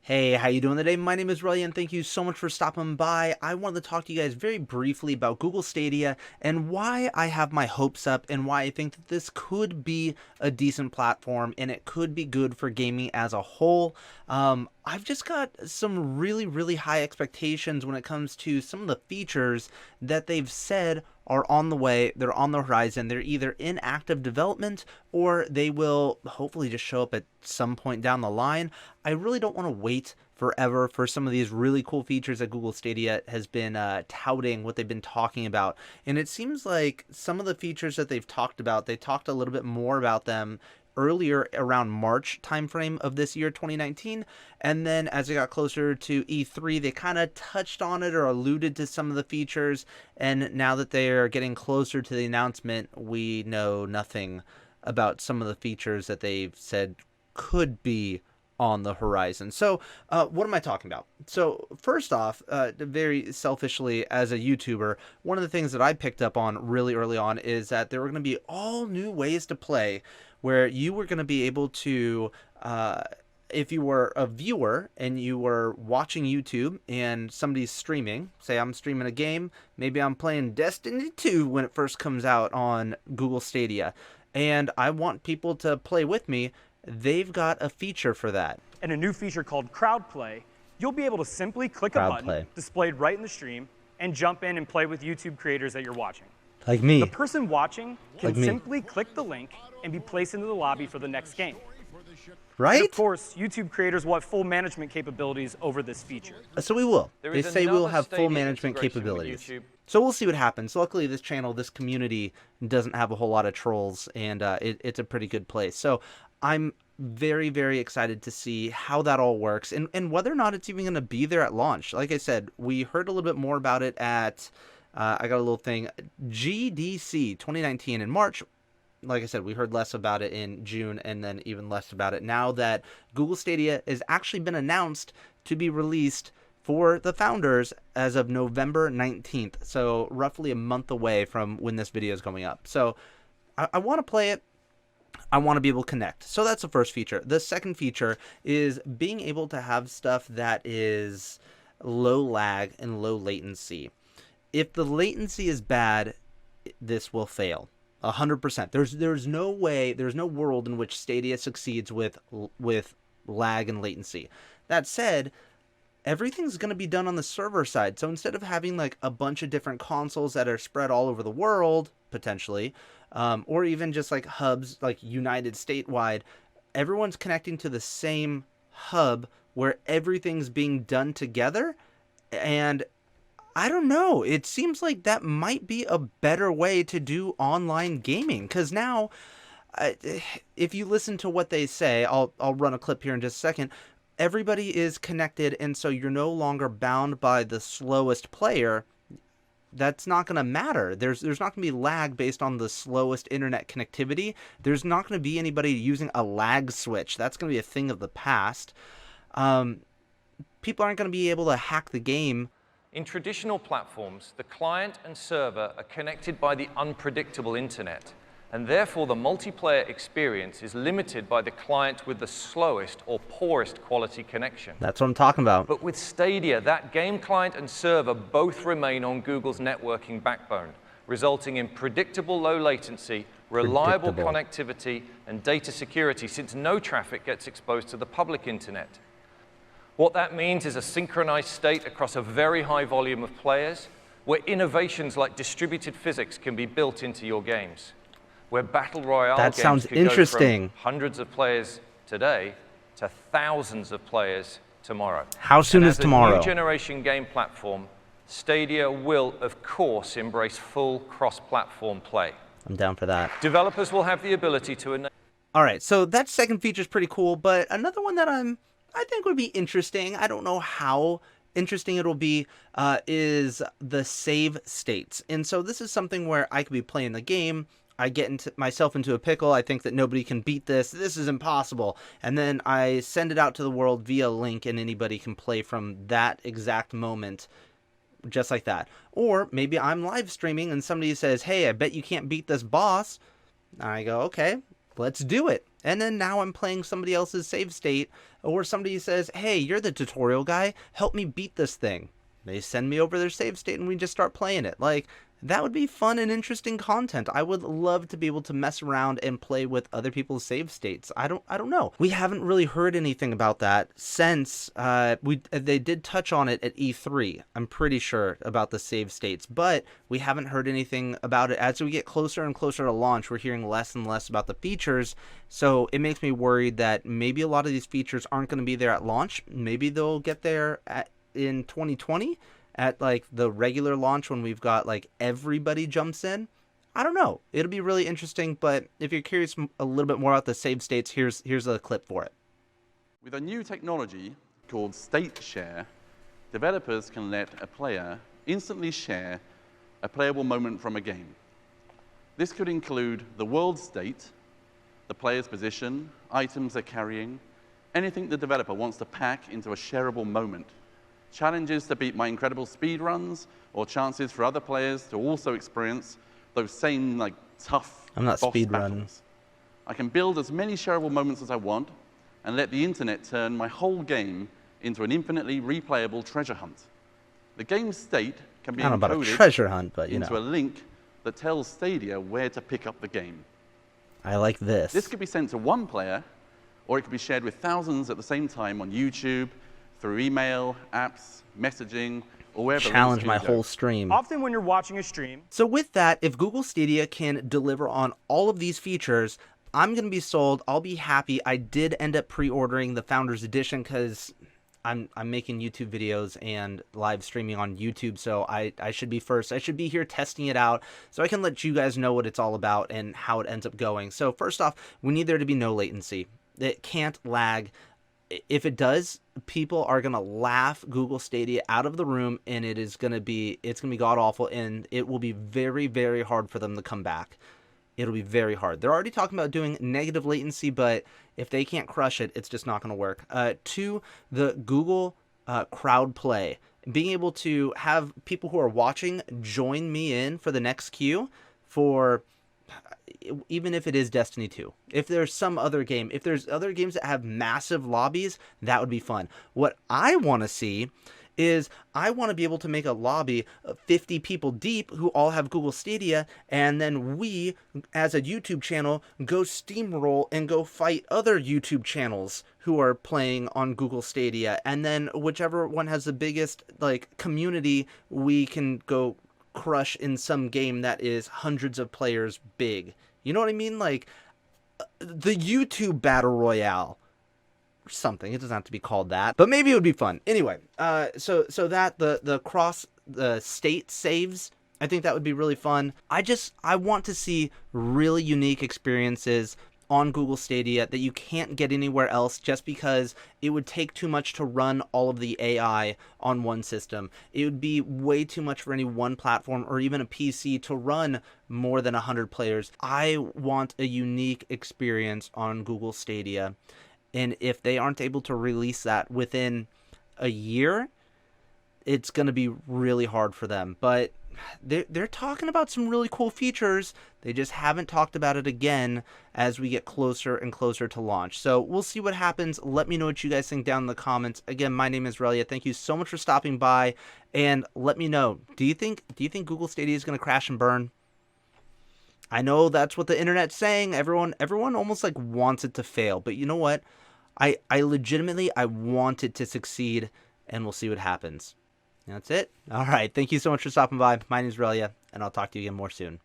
Hey, how you doing today? My name is Relly, and thank you so much for stopping by. I wanted to talk to you guys very briefly about Google Stadia and why I have my hopes up and why I think that this could be a decent platform and it could be good for gaming as a whole. I've just got some really high expectations when it comes to some of the features that they've said are on the way, they're on the horizon, they're either in active development or they will hopefully just show up at some point down the line. I really don't want to wait forever for some of these really cool features that Google Stadia has been touting, what they've been talking about. And it seems like some of the features that they've talked about, they talked a little bit more about them earlier around March timeframe of this year 2019, and then as it got closer to E3 they kind of touched on it or alluded to some of the features, and now that they are getting closer to the announcement we know nothing about some of the features that they've said could be on the horizon. So what am I talking about? So first off, very selfishly as a YouTuber, one of the things that I picked up on really early on is that there were going to be all new ways to play where you were going to be able to if you were a viewer and you were watching YouTube and somebody's streaming, say I'm streaming a game, maybe I'm playing Destiny 2 when it first comes out on Google Stadia, and I want people to play with me, they've got a feature for that. And a new feature called Crowd Play, you'll be able to simply click a button displayed right in the stream and jump in and play with YouTube creators that you're watching. Like me. The person watching can simply click the link and be placed into the lobby for the next game. Right? And of course, YouTube creators will have full management capabilities over this feature. So we will. They say we'll have full management capabilities. So we'll see what happens. Luckily, this channel, this community doesn't have a whole lot of trolls, and it's a pretty good place. So I'm very excited to see how that all works and whether or not it's even going to be there at launch. Like I said, we heard a little bit more about it at, I got a little thing, GDC 2019 in March. Like I said, we heard less about it in June and then even less about it now that Google Stadia has actually been announced to be released for the founders as of November 19th. So roughly a month away from when this video is going up. So I want to play it. I want to be able to connect. So that's the first feature. The second feature is being able to have stuff that is low lag and low latency. If the latency is bad, this will fail. 100%. There's no way, there's no world in which Stadia succeeds with lag and latency. That said, everything's going to be done on the server side. So instead of having like a bunch of different consoles that are spread all over the world, potentially, or even just like hubs, like United statewide, everyone's connecting to the same hub where everything's being done together. And I don't know, it seems like that might be a better way to do online gaming, because now, if you listen to what they say, I'll run a clip here in just a second, everybody is connected, and so you're no longer bound by the slowest player. That's not going to matter. There's not going to be lag based on the slowest internet connectivity. There's not going to be anybody using a lag switch. That's going to be a thing of the past. People aren't going to be able to hack the game. In traditional platforms, the client and server are connected by the unpredictable internet, and therefore the multiplayer experience is limited by the client with the slowest or poorest quality connection. That's what I'm talking about. But with Stadia, that game client and server both remain on Google's networking backbone, resulting in predictable low latency, reliable connectivity, and data security, since no traffic gets exposed to the public internet. What that means is a synchronized state across a very high volume of players, where innovations like distributed physics can be built into your games, where battle royale games could go from hundreds of players today to thousands of players tomorrow. How soon is tomorrow? As a new generation game platform, Stadia will, of course, embrace full cross-platform play. I'm down for that. Developers will have the ability to enable... All right, so that second feature is pretty cool, but another one that I think would be interesting, I don't know how interesting it'll be, is the save states. And so this is something where I could be playing the game, I get myself into a pickle, I think that nobody can beat this, this is impossible, and then I send it out to the world via link and anybody can play from that exact moment, just like that. Or maybe I'm live streaming and somebody says, hey, I bet you can't beat this boss. And I go, okay, let's do it. And then now I'm playing somebody else's save state, or somebody says, hey, you're the tutorial guy, help me beat this thing. They send me over their save state and we just start playing it. Like, that would be fun and interesting content. I would love to be able to mess around and play with other people's save states. I don't know. We haven't really heard anything about that since they did touch on it at E3. I'm pretty sure about the save states, but we haven't heard anything about it. As we get closer and closer to launch, we're hearing less and less about the features. So it makes me worried that maybe a lot of these features aren't going to be there at launch. Maybe they'll get there in 2020. At like the regular launch when we've got like everybody jumps in. I don't know. It'll be really interesting, but if you're curious a little bit more about the save states, here's a clip for it. With a new technology called state share, developers can let a player instantly share a playable moment from a game. This could include the world state, the player's position, items they're carrying, anything the developer wants to pack into a shareable moment. Challenges to beat my incredible speed runs, or chances for other players to also experience those same like tough boss battles. I can build as many shareable moments as I want and let the internet turn my whole game into an infinitely replayable treasure hunt. The game's state can be I don't know about a encoded treasure hunt, but you into know, a link that tells Stadia where to pick up the game. I like this. This could be sent to one player, or it could be shared with thousands at the same time on YouTube, through email, apps, messaging, or wherever. Challenge my whole stream. Often when you're watching a stream. So with that, if Google Stadia can deliver on all of these features, I'm going to be sold. I'll be happy. I did end up pre-ordering the Founders Edition because I'm making YouTube videos and live streaming on YouTube, so I should be first. I should be here testing it out so I can let you guys know what it's all about and how it ends up going. So first off, we need there to be no latency. It can't lag. If it does, people are going to laugh Google Stadia out of the room, and it's going to be god awful, and it will be very, very hard for them to come back. It'll be very hard. They're already talking about doing negative latency, but if they can't crush it, it's just not going to work. To the Google crowd play, being able to have people who are watching join me in for the next queue for, even if it is Destiny 2, if there's some other game, if there's other games that have massive lobbies, that would be fun. What I want to see is I want to be able to make a lobby of 50 people deep who all have Google Stadia, and then we, as a YouTube channel, go steamroll and go fight other YouTube channels who are playing on Google Stadia, and then whichever one has the biggest like community, we can go crush in some game that is hundreds of players big. You know what I mean? Like the YouTube battle royale or something. It doesn't have to be called that, but maybe it would be fun. Anyway, so that the cross the state saves, I think that would be really fun. I want to see really unique experiences on Google Stadia that you can't get anywhere else, just because it would take too much to run all of the AI on one system. It would be way too much for any one platform or even a PC to run more than 100 players. I want a unique experience on Google Stadia, and if they aren't able to release that within a year, it's going to be really hard for them. But they're talking about some really cool features. They just haven't talked about it again as we get closer and closer to launch. So we'll see what happens. Let me know what you guys think down in the comments. Again, my name is Relia. Thank you so much for stopping by, and let me know. Do you think Google Stadia is going to crash and burn? I know that's what the internet's saying. Everyone almost like wants it to fail, but you know what? I legitimately want it to succeed, and we'll see what happens. That's it. All right. Thank you so much for stopping by. My name is Relia, and I'll talk to you again more soon.